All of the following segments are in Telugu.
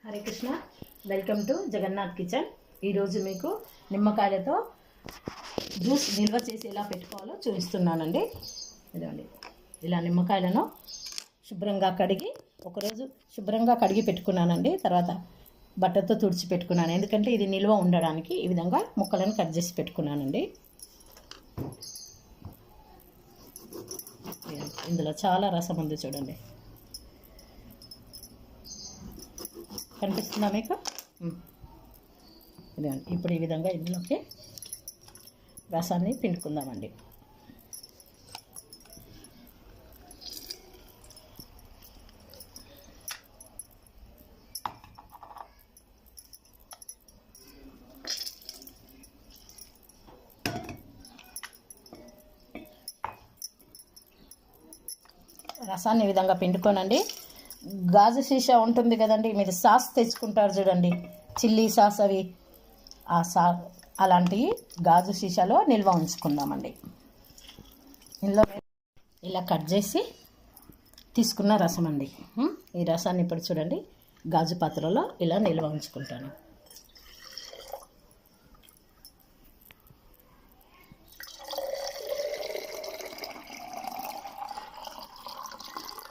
Hare Krishna. Welcome to Jagannath kitchen. ఈరోజు మీకు నిమ్మకాయలతో జ్యూస్ నిల్వ చేసి ఎలా పెట్టుకోవాలో చూపిస్తున్నానండి. ఇదండి, ఇలా నిమ్మకాయలను శుభ్రంగా కడిగి ఒకరోజు శుభ్రంగా కడిగి పెట్టుకున్నానండి. తర్వాత బట్టతో తుడిచి పెట్టుకున్నాను, ఎందుకంటే ఇది నిల్వ ఉండడానికి. ఈ విధంగా ముక్కలను కట్ చేసి పెట్టుకున్నానండి. ఇందులో చాలా రసం ఉంది, చూడండి. కనిపిస్తుందా మీకు? ఇదండి. ఇప్పుడు ఈ విధంగా ఇందులోకి రసాన్ని పిండుకుందామండి. రసాన్ని ఈ విధంగా పిండుకోనండి. గాజు సీసా ఉంటుంది కదండి, మీరు సాస్ తెచ్చుకుంటారు చూడండి, చిల్లీ సాస్, అవి అలాంటివి గాజు సీసాలో నిల్వ ఉంచుకుందామండి. ఇందులో ఇలా కట్ చేసి తీసుకున్న రసం అండి. ఈ రసాన్ని ఇప్పుడు చూడండి గాజు పాత్రలో ఇలా నిల్వ ఉంచుకుంటాను.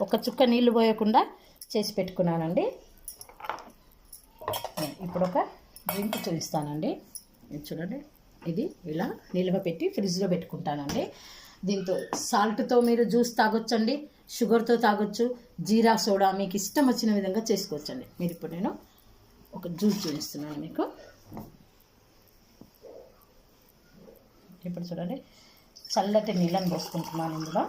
ఒక చుక్క నీళ్లు పోయకుండా చేసి పెట్టుకున్నానండి. ఇప్పుడు ఒక డ్రింక్ చూపిస్తానండి. ఇది చూడండి, ఇది ఇలా నిల్వ పెట్టి ఫ్రిడ్జ్లో పెట్టుకుంటానండి. దీంతో సాల్ట్తో మీరు జ్యూస్ తాగొచ్చండి, షుగర్తో తాగొచ్చు, జీరా సోడా, మీకు ఇష్టం వచ్చిన విధంగా చేసుకోవచ్చండి. మీరు ఇప్పుడు నేను ఒక జ్యూస్ చూపిస్తున్నాను మీకు. ఇప్పుడు చూడండి, చల్లటి నీళ్ళని పోసుకుంటున్నాను ఇందులో.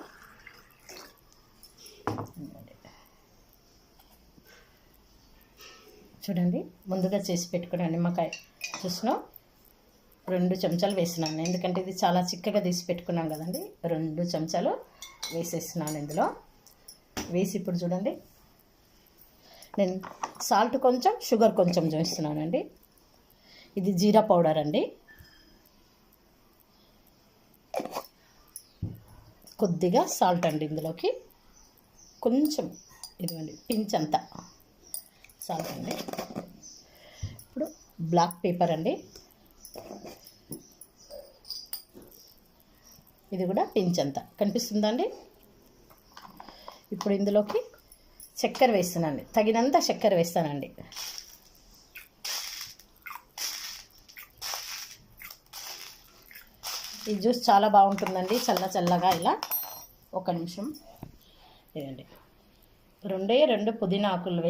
చూడండి, ముందుగా చేసి పెట్టుకున్న నిమ్మకాయ జ్యూస్లో 2 చెంచాలు వేసినాను, ఎందుకంటే ఇది చాలా చిక్కగా తీసి పెట్టుకున్నాం కదండి. 2 చెంచాలు వేసేస్తున్నాను ఇందులో. వేసి ఇప్పుడు చూడండి, నేను సాల్ట్ కొంచెం, షుగర్ కొంచెం చూపిస్తున్నానండి. ఇది జీరా పౌడర్ అండి. కొద్దిగా సాల్ట్ అండి, ఇందులోకి కొంచెం ఇదిగోండి పించ్ అంతా సాల్ట్ అండి. ఇప్పుడు బ్లాక్ పేపర్ అండి, ఇది కూడా పించ్ అంతా కనిపిస్తుందా అండి. ఇప్పుడు ఇందులోకి చక్కెర వేస్తానండి, తగినంత చక్కెర వేస్తానండి. ఈ జ్యూస్ చాలా బాగుంటుందండి, చల్లగా ఇలా. ఒక నిమిషం ఇదండి, 2 పుదీనా ఆకులు